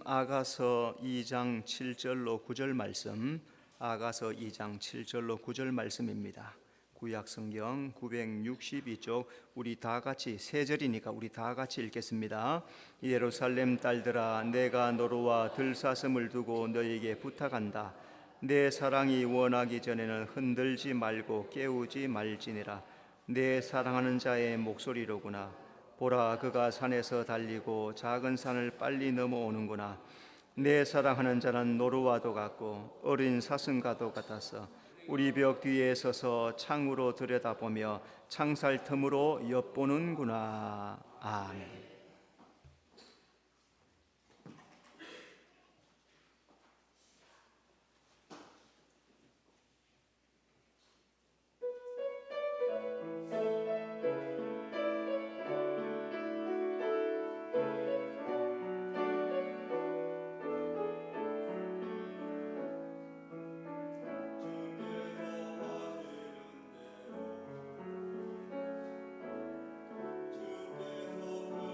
아가서 2장 7절로 9절 말씀, 아가서 2장 7절로 9절 말씀입니다. 구약 성경 962쪽, 우리 다 같이 세 절이니까 우리 다 같이 읽겠습니다. 예루살렘 딸들아, 내가 너로와 들사슴을 두고 너에게 부탁한다. 내 사랑이 원하기 전에는 흔들지 말고 깨우지 말지니라. 내 사랑하는 자의 목소리로구나. 보라, 그가 산에서 달리고 작은 산을 빨리 넘어오는구나. 내 사랑하는 자는 노루와도 같고 어린 사슴과도 같아서 우리 벽 뒤에 서서 창으로 들여다보며 창살 틈으로 엿보는구나. 아멘. 주께서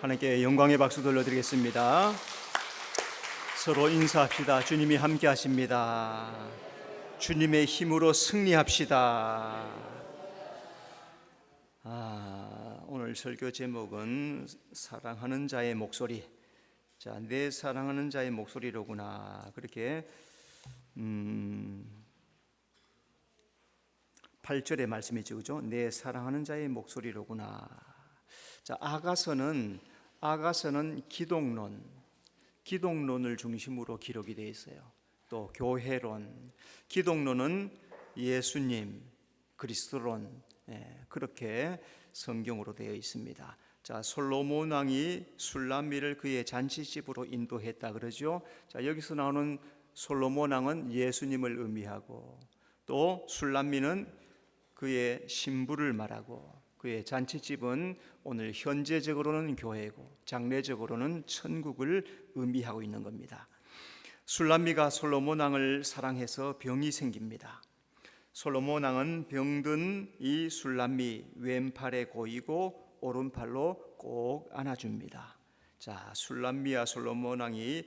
하나님께 영광의 박수 돌려드리겠습니다. 서로 인사합시다. 주님이 함께 하십니다. 주님의 힘으로 승리합시다. 오늘 설교 제목은 사랑하는 자의 목소리. 자, 내 사랑하는 자의 목소리로구나. 그렇게 8절의 말씀이죠, 그죠? 내 사랑하는 자의 목소리로구나. 자, 아가서는 기독론을 중심으로 기록이 되어 있어요. 또 교회론, 기독론은 예수님, 그리스도론, 그렇게 성경으로 되어 있습니다. 자, 솔로몬 왕이 술람미를 그의 잔치집으로 인도했다 그러죠. 자, 여기서 나오는 솔로몬 왕은 예수님을 의미하고, 또 술람미는 그의 신부를 말하고, 그의 잔치집은 오늘 현재적으로는 교회고 장래적으로는 천국을 의미하고 있는 겁니다. 술람미가 솔로몬 왕을 사랑해서 병이 생깁니다. 솔로몬 왕은 병든 이 술람미 왼팔에 고이고 오른팔로 꼭 안아줍니다. 자, 술람미와 솔로몬 왕이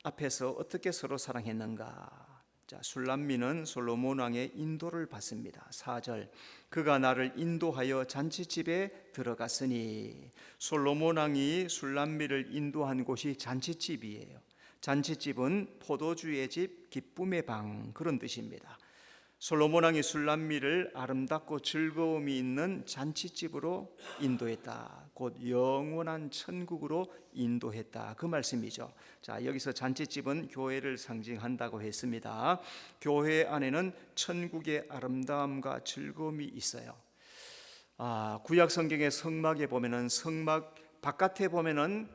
앞에서 어떻게 서로 사랑했는가? 자, 술람미는 솔로몬 왕의 인도를 받습니다. 4절, 그가 나를 인도하여 잔치집에 들어갔으니. 솔로몬 왕이 술람미를 인도한 곳이 잔치집이에요. 잔치집은 포도주의 집, 기쁨의 방, 그런 뜻입니다. 솔로몬 왕이 술람미를 아름답고 즐거움이 있는 잔치집으로 인도했다. 곧 영원한 천국으로 인도했다. 그 말씀이죠. 자, 여기서 잔치집은 교회를 상징한다고 했습니다. 교회 안에는 천국의 아름다움과 즐거움이 있어요. 구약 성경의 성막에 보면은 성막 바깥에 보면은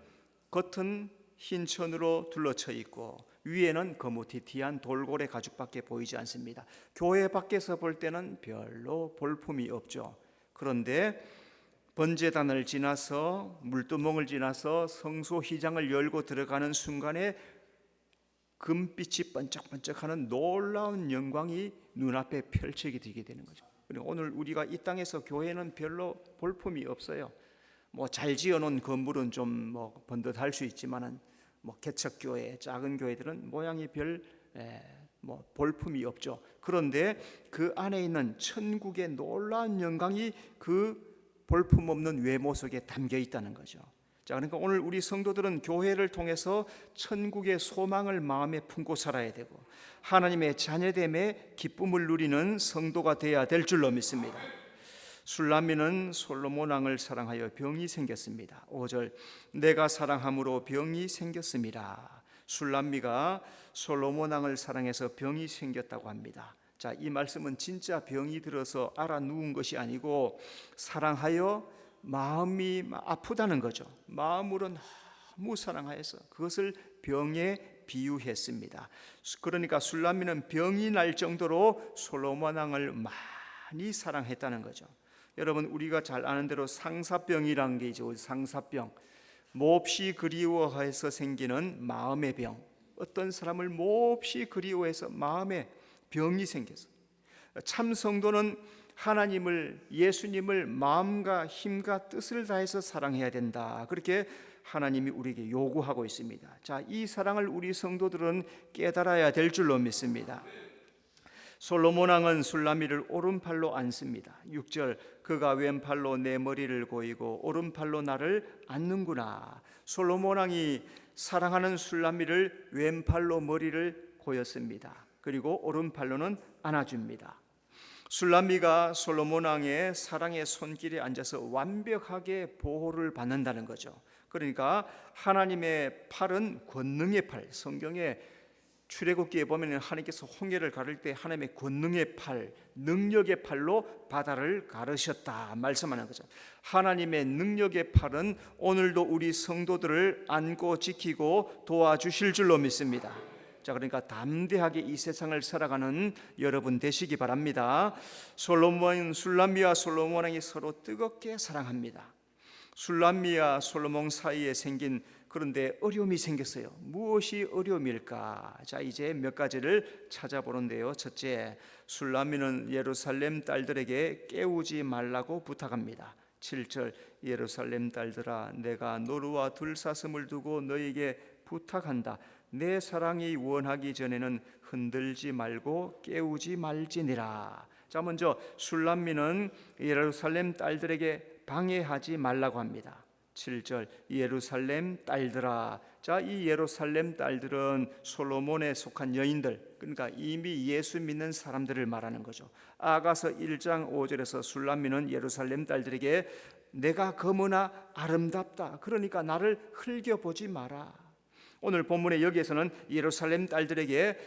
겉은 흰 천으로 둘러쳐 있고 위에는 거무튀튀한 돌고래 가죽밖에 보이지 않습니다. 교회 밖에서 볼 때는 별로 볼품이 없죠. 그런데 번제단을 지나서 물두멍을 지나서 성소 휘장을 열고 들어가는 순간에 금빛이 번쩍번쩍하는 놀라운 영광이 눈앞에 펼쳐지게 되게 되는 거죠. 그리고 오늘 우리가 이 땅에서 교회는 별로 볼품이 없어요. 잘 지어놓은 건물은 좀 번듯할 수 있지만은 개척교회, 작은 교회들은 모양이 별 볼품이 없죠. 그런데 그 안에 있는 천국의 놀라운 영광이 그 볼품 없는 외모 속에 담겨 있다는 거죠. 자, 그러니까 오늘 우리 성도들은 교회를 통해서 천국의 소망을 마음에 품고 살아야 되고 하나님의 자녀됨의 기쁨을 누리는 성도가 되어야 될 줄로 믿습니다. 술람미는 솔로몬 왕을 사랑하여 병이 생겼습니다. 5절, 내가 사랑함으로 병이 생겼습니다. 술람미가 솔로몬 왕을 사랑해서 병이 생겼다고 합니다. 자, 이 말씀은 진짜 병이 들어서 알아 누운 것이 아니고 사랑하여 마음이 아프다는 거죠. 마음으로 너무 사랑하여서 그것을 병에 비유했습니다. 그러니까 술람미는 병이 날 정도로 솔로몬 왕을 많이 사랑했다는 거죠. 여러분, 우리가 잘 아는 대로 상사병이라는 게 있죠. 상사병, 몹시 그리워해서 생기는 마음의 병. 어떤 사람을 몹시 그리워해서 마음에 병이 생겨서, 참 성도는 하나님을, 예수님을 마음과 힘과 뜻을 다해서 사랑해야 된다. 그렇게 하나님이 우리에게 요구하고 있습니다. 자, 이 사랑을 우리 성도들은 깨달아야 될 줄로 믿습니다. 솔로몬 왕은 술람미를 오른팔로 안습니다. 6절, 그가 왼팔로 내 머리를 고이고 오른팔로 나를 안는구나. 솔로몬 왕이 사랑하는 술람미를 왼팔로 머리를 고였습니다. 그리고 오른팔로는 안아줍니다. 술람미가 솔로몬 왕의 사랑의 손길에 앉아서 완벽하게 보호를 받는다는 거죠. 그러니까 하나님의 팔은 권능의 팔, 성경에 출애굽기에 보면 하나님께서 홍해를 가를 때 하나님의 권능의 팔, 능력의 팔로 바다를 가르셨다 말씀하는 거죠. 하나님의 능력의 팔은 오늘도 우리 성도들을 안고 지키고 도와주실 줄로 믿습니다. 자, 그러니까 담대하게 이 세상을 살아가는 여러분 되시기 바랍니다. 술람미와 솔로몬 왕이 서로 뜨겁게 사랑합니다. 술람미와 솔로몬 사이에 생긴 그런데 어려움이 생겼어요. 무엇이 어려움일까? 자, 이제 몇 가지를 찾아보는데요. 첫째, 술람미는 예루살렘 딸들에게 깨우지 말라고 부탁합니다. 7절 예루살렘 딸들아 내가 노루와 들사슴을 두고 너에게 부탁한다. 내 사랑이 원하기 전에는 흔들지 말고 깨우지 말지니라. 자, 먼저 술람미는 예루살렘 딸들에게 방해하지 말라고 합니다. 7절 예루살렘 딸들아. 자, 이 예루살렘 딸들은 솔로몬에 속한 여인들, 그러니까 이미 예수 믿는 사람들을 말하는 거죠. 아가서 1장 5절에서 술람미는 예루살렘 딸들에게 내가 거무나 아름답다, 그러니까 나를 흘겨보지 마라. 오늘 본문의 여기에서는 예루살렘 딸들에게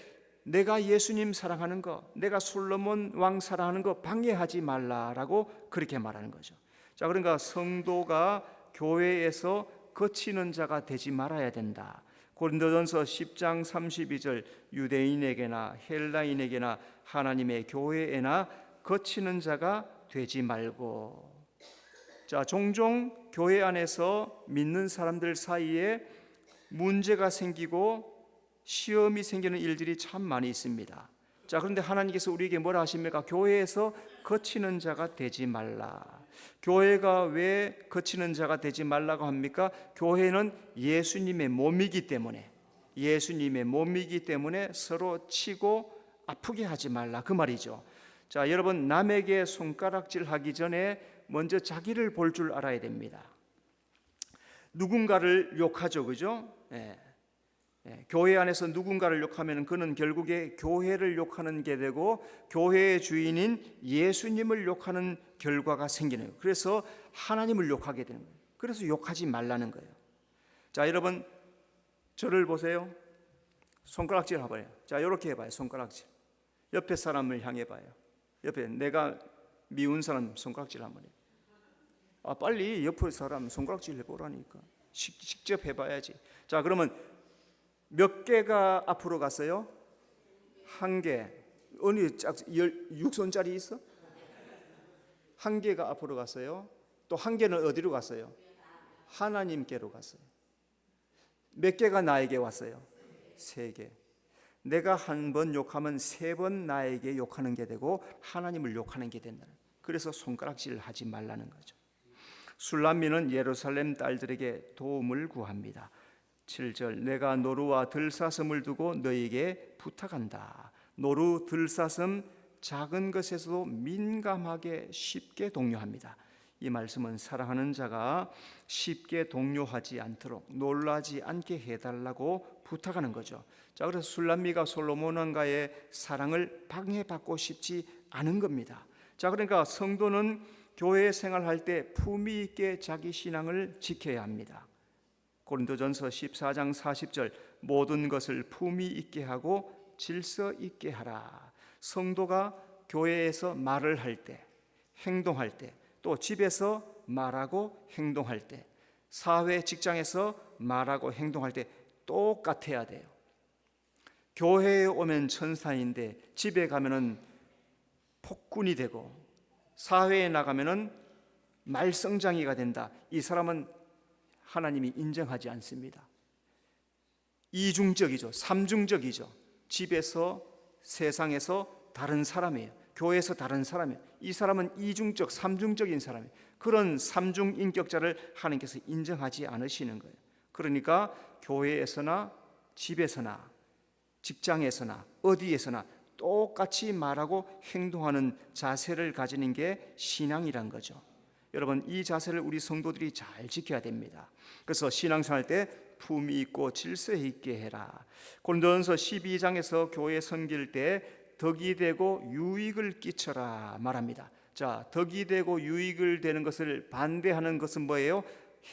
내가 예수님 사랑하는 거, 내가 솔로몬 왕 사랑하는 거 방해하지 말라라고 그렇게 말하는 거죠. 자, 그러니까 성도가 교회에서 거치는 자가 되지 말아야 된다. 고린도전서 10장 32절 유대인에게나 헬라인에게나 하나님의 교회에나 거치는 자가 되지 말고. 자, 종종 교회 안에서 믿는 사람들 사이에 문제가 생기고 시험이 생기는 일들이 참 많이 있습니다. 자, 그런데 하나님께서 우리에게 뭐라 하십니까? 교회에서 거치는 자가 되지 말라. 교회가 왜 거치는 자가 되지 말라고 합니까? 교회는 예수님의 몸이기 때문에, 예수님의 몸이기 때문에 서로 치고 아프게 하지 말라, 그 말이죠. 자, 여러분, 남에게 손가락질 하기 전에 먼저 자기를 볼 줄 알아야 됩니다. 누군가를 욕하죠, 그죠? 교회 안에서 누군가를 욕하면 그는 결국에 교회를 욕하는 게 되고 교회의 주인인 예수님을 욕하는 결과가 생기는 거예요. 그래서 하나님을 욕하게 되는 거예요. 그래서 욕하지 말라는 거예요. 자, 여러분, 저를 보세요. 손가락질 해봐요. 자, 이렇게 해봐요. 손가락질. 옆에 사람을 향해 봐요. 옆에 내가 미운 사람 손가락질 한번 해요. 빨리 옆에 사람 손가락질 해보라니까. 직접 해봐야지. 자, 그러면 몇 개가 앞으로 갔어요? 한 개. 어느 6손짜리 있어? 한 개가 앞으로 갔어요. 또 한 개는 어디로 갔어요? 하나님께로 갔어요. 몇 개가 나에게 왔어요? 3개. 내가 한 번 욕하면 3번 나에게 욕하는 게 되고 하나님을 욕하는 게 된다는. 그래서 손가락질을 하지 말라는 거죠. 술람미는 예루살렘 딸들에게 도움을 구합니다. 7절 내가 노루와 들사슴을 두고 너에게 부탁한다. 노루, 들사슴 작은 것에서도 민감하게 쉽게 동요합니다. 이 말씀은 사랑하는 자가 쉽게 동요하지 않도록 놀라지 않게 해달라고 부탁하는 거죠. 자, 그래서 술람미가 솔로몬 왕가의 사랑을 방해받고 싶지 않은 겁니다. 자, 그러니까 성도는 교회 생활할 때 품위 있게 자기 신앙을 지켜야 합니다. 고린도전서 14장 40절 모든 것을 품위 있게 하고 질서 있게 하라. 성도가 교회에서 말을 할 때, 행동할 때, 또 집에서 말하고 행동할 때, 사회 직장에서 말하고 행동할 때 똑같아야 돼요. 교회에 오면 천사인데 집에 가면은 폭군이 되고 사회에 나가면은 말썽장이가 된다. 이 사람은 하나님이 인정하지 않습니다. 이중적이죠. 삼중적이죠. 집에서 세상에서 다른 사람이에요. 교회에서 다른 사람이에요. 이 사람은 이중적, 삼중적인 사람이에요. 그런 삼중 인격자를 하나님께서 인정하지 않으시는 거예요. 그러니까 교회에서나 집에서나 직장에서나 어디에서나 똑같이 말하고 행동하는 자세를 가지는 게 신앙이란 거죠. 여러분, 이 자세를 우리 성도들이 잘 지켜야 됩니다. 그래서 신앙생활 때 품위 있고 질서 있게 해라. 고린도전서 12장에서 교회 섬길 때 덕이 되고 유익을 끼쳐라 말합니다. 자, 덕이 되고 유익을 되는 것을 반대하는 것은 뭐예요?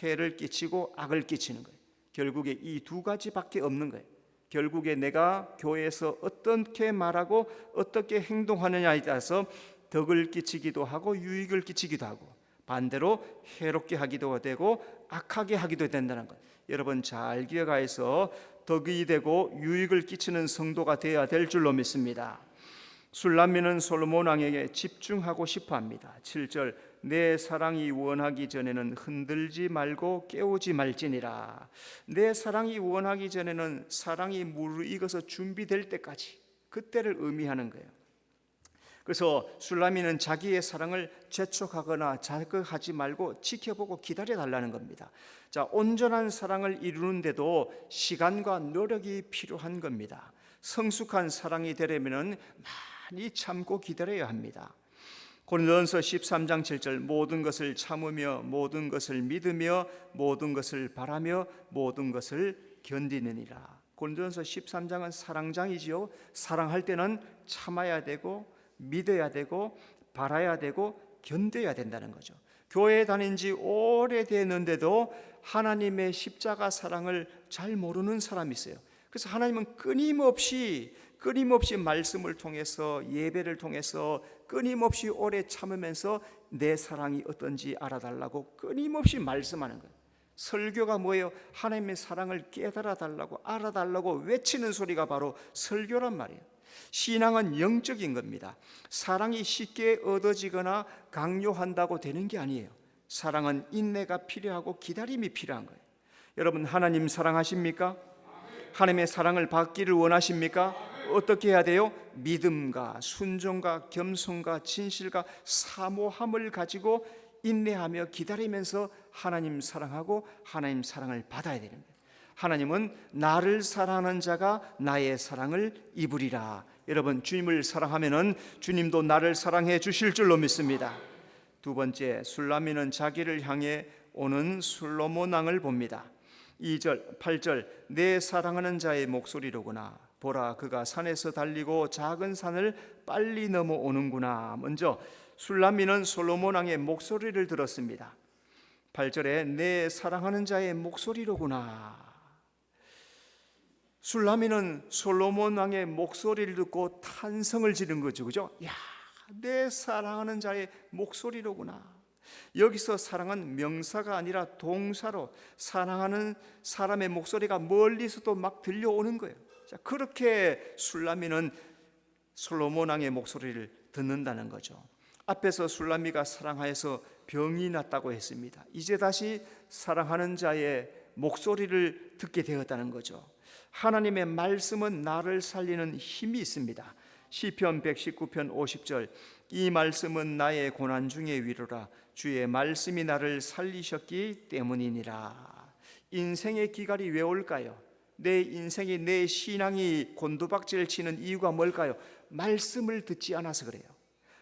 해를 끼치고 악을 끼치는 거예요. 결국에 이 두 가지밖에 없는 거예요. 결국에 내가 교회에서 어떻게 말하고 어떻게 행동하느냐에 따라서 덕을 끼치기도 하고 유익을 끼치기도 하고 반대로 해롭게 하기도 되고 악하게 하기도 된다는 것. 여러분 잘 기억하여서 덕이 되고 유익을 끼치는 성도가 되어야 될 줄로 믿습니다. 술람미는 솔로몬 왕에게 집중하고 싶어합니다. 7절 내 사랑이 원하기 전에는 흔들지 말고 깨우지 말지니라. 내 사랑이 원하기 전에는 사랑이 무르익어서 준비될 때까지, 그때를 의미하는 거예요. 그래서 술라미는 자기의 사랑을 재촉하거나 자극하지 말고 지켜보고 기다려달라는 겁니다. 자, 온전한 사랑을 이루는데도 시간과 노력이 필요한 겁니다. 성숙한 사랑이 되려면 많이 참고 기다려야 합니다. 고린도전서 13장 7절 모든 것을 참으며 모든 것을 믿으며 모든 것을 바라며 모든 것을 견디느니라. 고린도전서 13장은 사랑장이지요. 사랑할 때는 참아야 되고 믿어야 되고 바라야 되고 견뎌야 된다는 거죠. 교회에 다닌 지 오래됐는데도 하나님의 십자가 사랑을 잘 모르는 사람이 있어요. 그래서 하나님은 끊임없이 말씀을 통해서 예배를 통해서 끊임없이 오래 참으면서 내 사랑이 어떤지 알아달라고 끊임없이 말씀하는 거예요. 설교가 뭐예요? 하나님의 사랑을 깨달아 달라고 알아달라고 외치는 소리가 바로 설교란 말이에요. 신앙은 영적인 겁니다. 사랑이 쉽게 얻어지거나 강요한다고 되는 게 아니에요. 사랑은 인내가 필요하고 기다림이 필요한 거예요. 여러분, 하나님 사랑하십니까? 하나님의 사랑을 받기를 원하십니까? 어떻게 해야 돼요? 믿음과 순종과 겸손과 진실과 사모함을 가지고 인내하며 기다리면서 하나님 사랑하고 하나님 사랑을 받아야 되는 거예요. 하나님은 나를 사랑하는 자가 나의 사랑을 입으리라. 여러분, 주님을 사랑하면은 주님도 나를 사랑해 주실 줄로 믿습니다. 두 번째, 술라미는 자기를 향해 오는 솔로몬 왕을 봅니다. 2절, 8절 내 사랑하는 자의 목소리로구나. 보라, 그가 산에서 달리고 작은 산을 빨리 넘어오는구나. 먼저 술라미는 솔로몬 왕의 목소리를 들었습니다. 8절에 내 사랑하는 자의 목소리로구나. 술라미는 솔로몬 왕의 목소리를 듣고 탄성을 지른 거죠. 그죠? 야, 내 사랑하는 자의 목소리로구나. 여기서 사랑은 명사가 아니라 동사로 사랑하는 사람의 목소리가 멀리서도 막 들려오는 거예요. 자, 그렇게 술라미는 솔로몬 왕의 목소리를 듣는다는 거죠. 앞에서 술라미가 사랑하여서 병이 났다고 했습니다. 이제 다시 사랑하는 자의 목소리를 듣게 되었다는 거죠. 하나님의 말씀은 나를 살리는 힘이 있습니다. 시편 119편 50절 이 말씀은 나의 고난 중의 위로라. 주의 말씀이 나를 살리셨기 때문이니라. 인생의 기갈이 왜 올까요? 내 인생이, 내 신앙이 곤두박질 치는 이유가 뭘까요? 말씀을 듣지 않아서 그래요.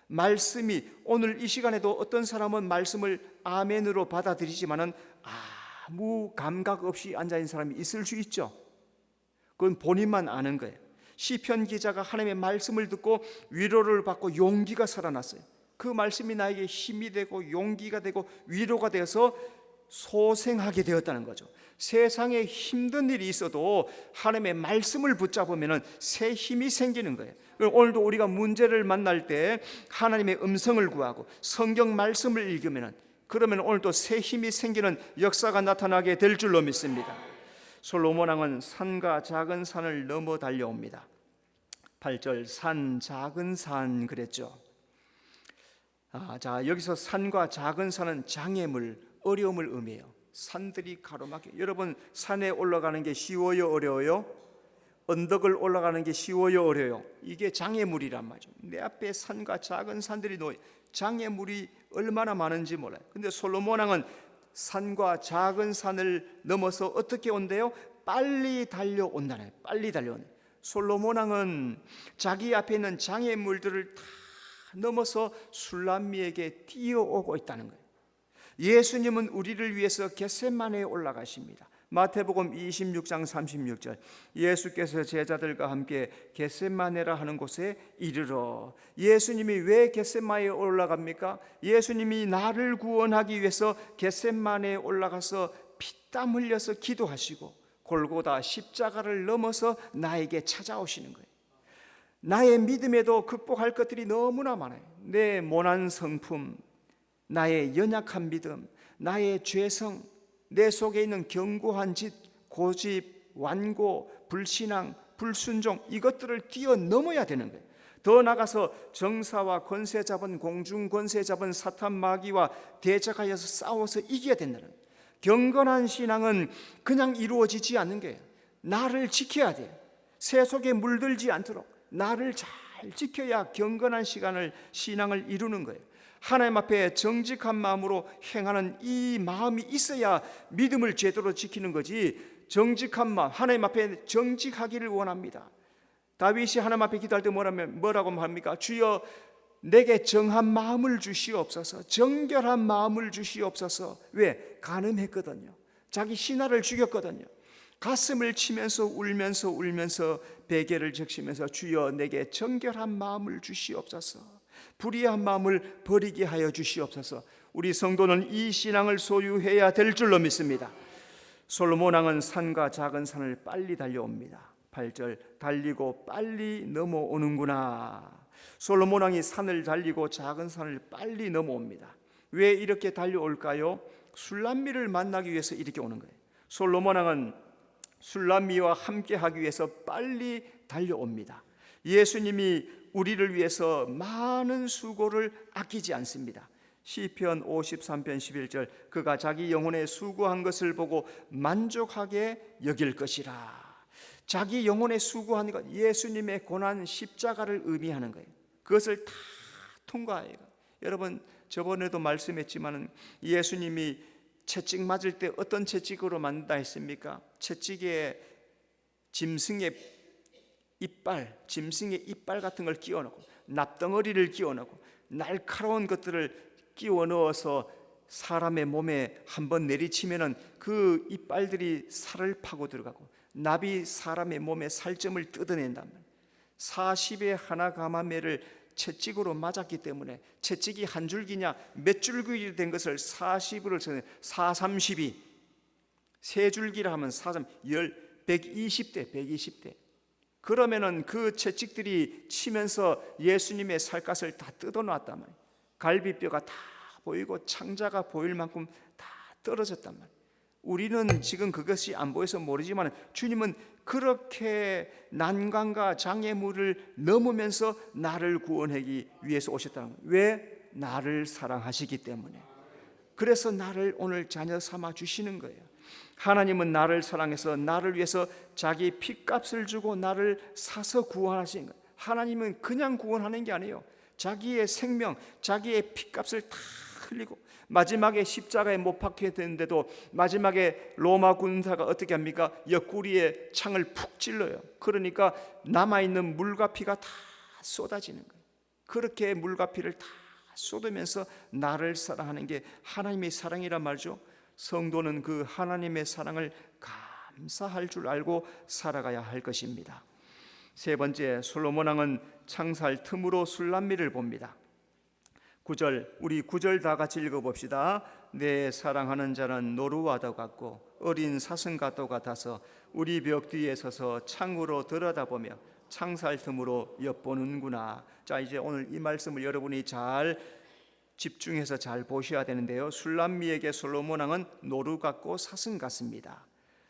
말씀이, 오늘 이 시간에도 어떤 사람은 말씀을 아멘으로 받아들이지만은 아무 감각 없이 앉아있는 사람이 있을 수 있죠. 그건 본인만 아는 거예요. 시편 기자가 하나님의 말씀을 듣고 위로를 받고 용기가 살아났어요. 그 말씀이 나에게 힘이 되고 용기가 되고 위로가 되어서 소생하게 되었다는 거죠. 세상에 힘든 일이 있어도 하나님의 말씀을 붙잡으면 새 힘이 생기는 거예요. 오늘도 우리가 문제를 만날 때 하나님의 음성을 구하고 성경 말씀을 읽으면 그러면 오늘도 새 힘이 생기는 역사가 나타나게 될 줄로 믿습니다. 솔로몬 왕은 산과 작은 산을 넘어 달려옵니다. 8절 산 작은 산 그랬죠. 자, 여기서 산과 작은 산은 장애물, 어려움을 의미해요. 산들이 가로막혀. 여러분, 산에 올라가는 게 쉬워요, 어려워요? 언덕을 올라가는 게 쉬워요, 어려워요? 이게 장애물이란 말이죠. 내 앞에 산과 작은 산들이 놓여 장애물이 얼마나 많은지 몰라요. 근데 솔로몬 왕은 산과 작은 산을 넘어서 어떻게 온대요? 빨리 달려온다네요. 빨리 달려온다. 솔로몬 왕은 자기 앞에 있는 장애물들을 다 넘어서 술라미에게 뛰어오고 있다는 거예요. 예수님은 우리를 위해서 겟세마네에 올라가십니다. 마태복음 26장 36절 예수께서 제자들과 함께 겟세마네라 하는 곳에 이르러. 예수님이 왜 겟세마네에 올라갑니까? 예수님이 나를 구원하기 위해서 겟세마네에 올라가서 피땀 흘려서 기도하시고 골고다 십자가를 넘어서 나에게 찾아오시는 거예요. 나의 믿음에도 극복할 것들이 너무나 많아요. 내 모난 성품, 나의 연약한 믿음, 나의 죄성, 내 속에 있는 견고한 짓, 고집, 완고, 불신앙, 불순종, 이것들을 뛰어넘어야 되는 거예요. 더 나가서 정사와 권세 잡은 공중 권세 잡은 사탄 마귀와 대적하여서 싸워서 이겨야 된다는 거예요. 경건한 신앙은 그냥 이루어지지 않는 거예요. 나를 지켜야 돼요. 새 속에 물들지 않도록 나를 잘 지켜야 경건한 신앙을 이루는 거예요. 하나님 앞에 정직한 마음으로 행하는 이 마음이 있어야 믿음을 제대로 지키는 거지. 정직한 마음, 하나님 앞에 정직하기를 원합니다. 다윗이 하나님 앞에 기도할 때 뭐라고 합니까? 주여 내게 정한 마음을 주시옵소서, 정결한 마음을 주시옵소서. 왜? 간음했거든요. 자기 신하를 죽였거든요. 가슴을 치면서 울면서 베개를 적시면서 주여 내게 정결한 마음을 주시옵소서, 불의한 마음을 버리게 하여 주시옵소서. 우리 성도는 이 신앙을 소유해야 될 줄로 믿습니다. 솔로몬 왕은 산과 작은 산을 빨리 달려옵니다. 8절, 달리고 빨리 넘어오는구나. 솔로몬 왕이 산을 달리고 작은 산을 빨리 넘어옵니다. 왜 이렇게 달려올까요? 술람미를 만나기 위해서 이렇게 오는 거예요. 솔로몬 왕은 술람미와 함께 하기 위해서 빨리 달려옵니다. 예수님이 우리를 위해서 많은 수고를 아끼지 않습니다. 시편 53편 11절, 그가 자기 영혼에 수고한 것을 보고 만족하게 여길 것이라. 자기 영혼에 수고한 것, 예수님의 고난 십자가를 의미하는 거예요. 그것을 다 통과해요. 여러분, 저번에도 말씀했지만 예수님이 채찍 맞을 때 어떤 채찍으로 맞는다 했습니까? 채찍에 짐승의 이빨 같은 걸 끼워 넣고, 납덩어리를 끼워 넣고, 날카로운 것들을 끼워 넣어서 사람의 몸에 한번 내리치면은 그 이빨들이 살을 파고 들어가고, 납이 사람의 몸에 살점을 뜯어낸다면, 40의 하나 가마매를 채찍으로 맞았기 때문에, 채찍이 한 줄기냐 몇 줄기 된 것을 40으로 쳐서 432, 세 줄기라 하면 120대. 그러면은 그 채찍들이 치면서 예수님의 살갗을 다 뜯어놨단 말이에요. 갈비뼈가 다 보이고 창자가 보일 만큼 다 떨어졌단 말이에요. 우리는 지금 그것이 안 보여서 모르지만 주님은 그렇게 난관과 장애물을 넘으면서 나를 구원하기 위해서 오셨다는 거예요. 왜? 나를 사랑하시기 때문에. 그래서 나를 오늘 자녀 삼아 주시는 거예요. 하나님은 나를 사랑해서 나를 위해서 자기 핏값을 주고 나를 사서 구원하신 거예요. 하나님은 그냥 구원하는 게 아니에요. 자기의 생명, 자기의 핏값을 다 흘리고 마지막에 십자가에 못 박혀 되는데도 마지막에 로마 군사가 어떻게 합니까? 옆구리에 창을 푹 찔러요. 그러니까 남아있는 물과 피가 다 쏟아지는 거예요. 그렇게 물과 피를 다 쏟으면서 나를 사랑하는 게 하나님의 사랑이란 말이죠. 성도는 그 하나님의 사랑을 감사할 줄 알고 살아가야 할 것입니다. 세 번째, 솔로몬 왕은 창살 틈으로 술람미를 봅니다. 9절, 우리 9절 다 같이 읽어봅시다. 내 사랑하는 자는 노루와도 같고 어린 사슴과도 같아서 우리 벽 뒤에 서서 창으로 들여다보며 창살 틈으로 엿보는구나. 자, 이제 오늘 이 말씀을 여러분이 잘 집중해서 잘 보셔야 되는데요. 술람미에게 솔로몬 왕은 노루 같고 사슴 같습니다.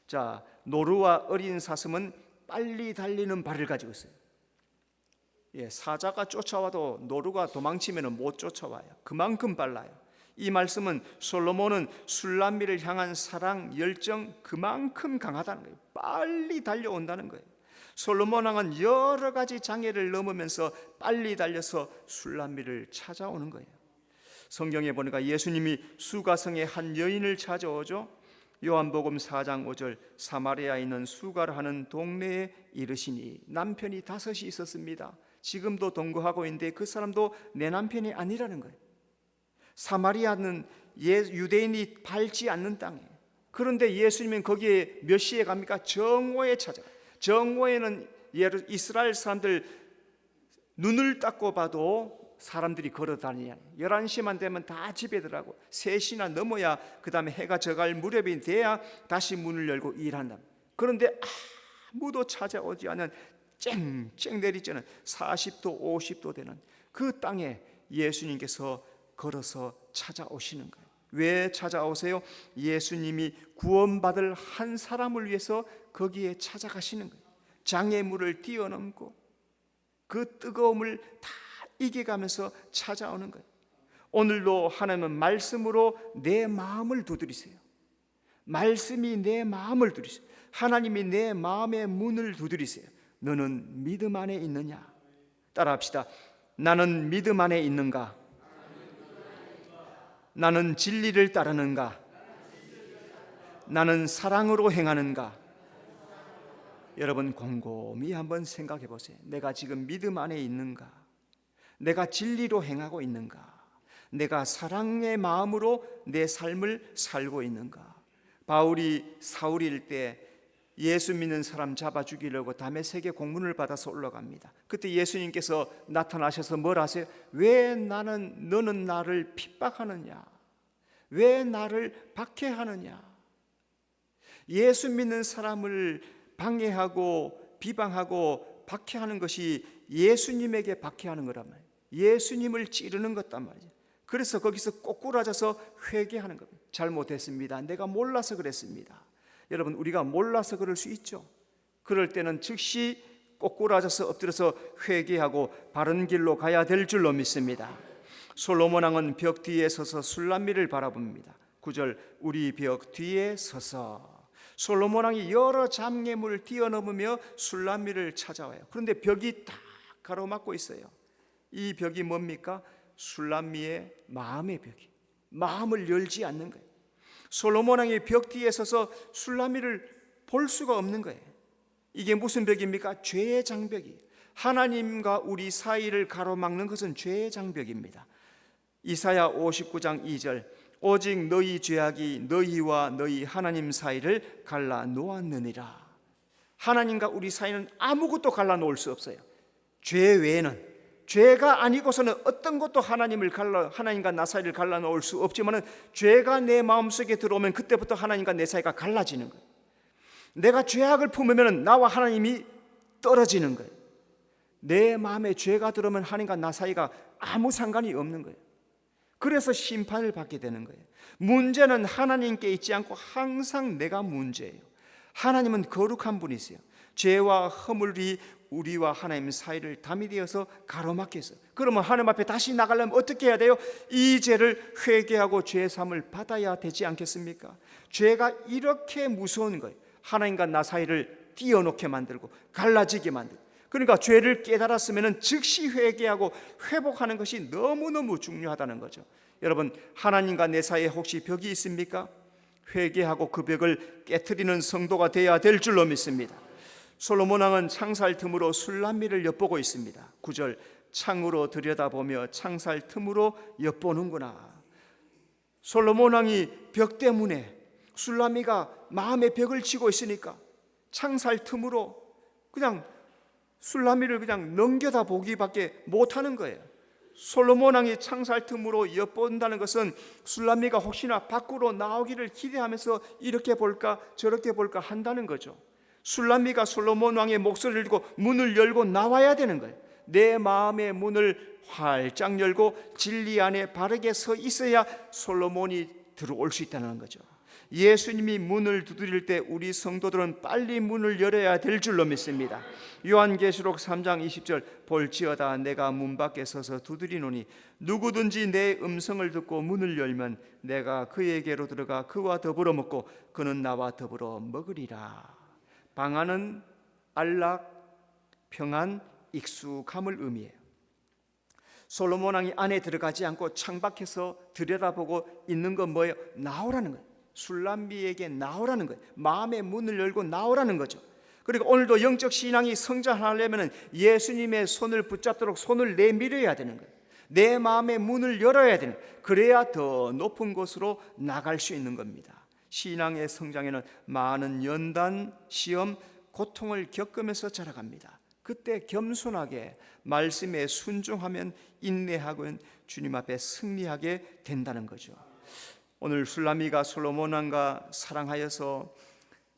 자, 노루와 어린 사슴은 빨리 달리는 발을 가지고 있어요. 사자가 쫓아와도 노루가 도망치면 못 쫓아와요. 그만큼 빨라요. 이 말씀은 솔로몬은 술람미를 향한 사랑, 열정 그만큼 강하다는 거예요. 빨리 달려온다는 거예요. 솔로몬 왕은 여러 가지 장애를 넘으면서 빨리 달려서 술람미를 찾아오는 거예요. 성경에 보니까 예수님이 수가성의 한 여인을 찾아오죠. 요한복음 4장 5절, 사마리아에 있는 수가를 하는 동네에 이르시니 남편이 5이 있었습니다. 지금도 동거하고 있는데 그 사람도 내 남편이 아니라는 거예요. 사마리아는 유대인이 밟지 않는 땅이에요. 그런데 예수님은 거기에 몇 시에 갑니까? 정오에 찾아가요. 정오에는 이스라엘 사람들 눈을 닦고 봐도 사람들이 걸어다니냐. 11시만 되면 다 집에 들어가고 3시나 넘어야 그 다음에 해가 져갈 무렵이 돼야 다시 문을 열고 일한다. 그런데 아무도 찾아오지 않은 쨍쨍 내리쬐는 40도 50도 되는 그 땅에 예수님께서 걸어서 찾아오시는 거예요. 왜 찾아오세요? 예수님이 구원받을 한 사람을 위해서 거기에 찾아가시는 거예요. 장애물을 뛰어넘고 그 뜨거움을 다 이겨가면서 찾아오는 거예요. 오늘도 하나님은 말씀으로 내 마음을 두드리세요. 말씀이 내 마음을 두드리세요. 하나님이 내 마음의 문을 두드리세요. 너는 믿음 안에 있느냐? 따라합시다. 나는 믿음 안에 있는가? 나는 진리를 따르는가? 나는 사랑으로 행하는가? 여러분 곰곰이 한번 생각해 보세요. 내가 지금 믿음 안에 있는가? 내가 진리로 행하고 있는가? 내가 사랑의 마음으로 내 삶을 살고 있는가? 바울이 사울일 때 예수 믿는 사람 잡아 죽이려고 다메섹에 공문을 받아서 올라갑니다. 그때 예수님께서 나타나셔서 뭘 하세요? 왜 너는 나를 핍박하느냐? 왜 나를 박해하느냐? 예수 믿는 사람을 방해하고 비방하고 박해하는 것이 예수님에게 박해하는 거란 말이에요. 예수님을 찌르는 것단 말이죠. 그래서 거기서 꼬꾸라져서 회개하는 겁니다. 잘못했습니다. 내가 몰라서 그랬습니다. 여러분 우리가 몰라서 그럴 수 있죠. 그럴 때는 즉시 꼬꾸라져서 엎드려서 회개하고 바른 길로 가야 될 줄로 믿습니다. 솔로몬 왕은 벽 뒤에 서서 술람미를 바라봅니다. 9절 우리 벽 뒤에 서서 솔로몬 왕이 여러 장애물을 뛰어넘으며 술람미를 찾아와요. 그런데 벽이 딱 가로막고 있어요. 이 벽이 뭡니까? 술람미의 마음의 벽이, 마음을 열지 않는 거예요. 솔로몬 왕이 벽 뒤에 서서 술람미를 볼 수가 없는 거예요. 이게 무슨 벽입니까? 죄의 장벽이. 하나님과 우리 사이를 가로막는 것은 죄의 장벽입니다. 이사야 59장 2절 오직 너희 죄악이 너희와 너희 하나님 사이를 갈라 놓았느니라. 하나님과 우리 사이는 아무것도 갈라 놓을 수 없어요. 죄 외에는, 죄가 아니고서는 어떤 것도 하나님과 나 사이를 갈라 놓을 수 없지만은 죄가 내 마음속에 들어오면 그때부터 하나님과 내 사이가 갈라지는 거예요. 내가 죄악을 품으면 나와 하나님이 떨어지는 거예요. 내 마음에 죄가 들어오면 하나님과 나 사이가 아무 상관이 없는 거예요. 그래서 심판을 받게 되는 거예요. 문제는 하나님께 있지 않고 항상 내가 문제예요. 하나님은 거룩한 분이세요. 죄와 허물이 우리와 하나님 사이를 담이 되어서 가로막혀 있어요. 그러면 하나님 앞에 다시 나가려면 어떻게 해야 돼요? 이 죄를 회개하고 죄사함을 받아야 되지 않겠습니까? 죄가 이렇게 무서운 거예요. 하나님과 나 사이를 띄어놓게 만들고 갈라지게 만들고. 그러니까 죄를 깨달았으면 즉시 회개하고 회복하는 것이 너무너무 중요하다는 거죠. 여러분 하나님과 내 사이에 혹시 벽이 있습니까? 회개하고 그 벽을 깨트리는 성도가 되어야 될 줄로 믿습니다. 솔로몬 왕은 창살 틈으로 술람미를 엿보고 있습니다. 9절 창으로 들여다보며 창살 틈으로 엿보는구나. 솔로몬 왕이 벽 때문에 술람미가 마음의 벽을 치고 있으니까 창살 틈으로 그냥 술람미를 그냥 넘겨다 보기밖에 못하는 거예요. 솔로몬 왕이 창살 틈으로 엿본다는 것은 술람미가 혹시나 밖으로 나오기를 기대하면서 이렇게 볼까 저렇게 볼까 한다는 거죠. 술람미가 솔로몬 왕의 목소리를 듣고 문을 열고 나와야 되는 거예요. 내 마음의 문을 활짝 열고 진리 안에 바르게 서 있어야 솔로몬이 들어올 수 있다는 거죠. 예수님이 문을 두드릴 때 우리 성도들은 빨리 문을 열어야 될 줄로 믿습니다. 요한계시록 3장 20절 볼지어다 내가 문 밖에 서서 두드리노니 누구든지 내 음성을 듣고 문을 열면 내가 그에게로 들어가 그와 더불어 먹고 그는 나와 더불어 먹으리라. 방안은 안락, 평안, 익숙함을 의미해요. 솔로몬 왕이 안에 들어가지 않고 창밖에서 들여다보고 있는 건 뭐예요? 나오라는 거예요. 술람미에게 나오라는 거예요. 마음의 문을 열고 나오라는 거죠. 그리고 오늘도 영적 신앙이 성장하려면 예수님의 손을 붙잡도록 손을 내밀어야 되는 거예요. 내 마음의 문을 열어야 되는 거예요. 그래야 더 높은 곳으로 나갈 수 있는 겁니다. 신앙의 성장에는 많은 연단, 시험, 고통을 겪으면서 자라갑니다. 그때 겸손하게 말씀에 순종하면 인내하고 주님 앞에 승리하게 된다는 거죠. 오늘 술람미가 솔로몬 왕과 사랑하여서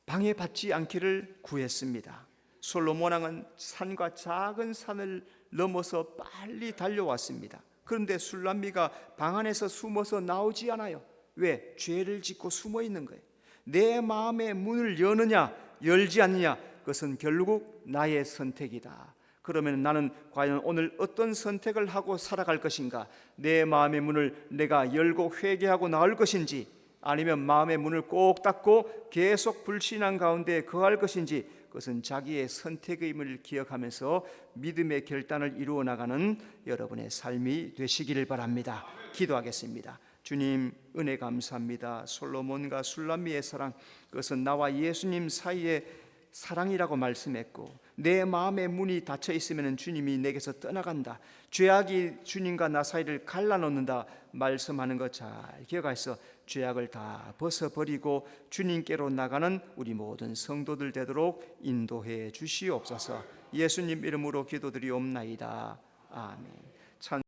방해받지 않기를 구했습니다. 솔로몬 왕은 산과 작은 산을 넘어서 빨리 달려왔습니다. 그런데 술람미가 방 안에서 숨어서 나오지 않아요. 왜? 죄를 짓고 숨어 있는 거예요. 내 마음의 문을 여느냐 열지 않느냐 그것은 결국 나의 선택이다. 그러면 나는 과연 오늘 어떤 선택을 하고 살아갈 것인가? 내 마음의 문을 내가 열고 회개하고 나올 것인지 아니면 마음의 문을 꼭 닫고 계속 불신앙 가운데 거할 것인지 그것은 자기의 선택임을 기억하면서 믿음의 결단을 이루어 나가는 여러분의 삶이 되시기를 바랍니다. 기도하겠습니다. 주님, 은혜 감사합니다. 솔로몬과 술람미의 사랑, 그것은 나와 예수님 사이의 사랑이라고 말씀했고, 내 마음의 문이 닫혀 있으면 주님이 내게서 떠나간다, 죄악이 주님과 나 사이를 갈라놓는다 말씀하는 것 잘 기억하셔서 죄악을 다 벗어버리고 주님께로 나가는 우리 모든 성도들 되도록 인도해 주시옵소서. 예수님 이름으로 기도드리옵나이다. 아멘.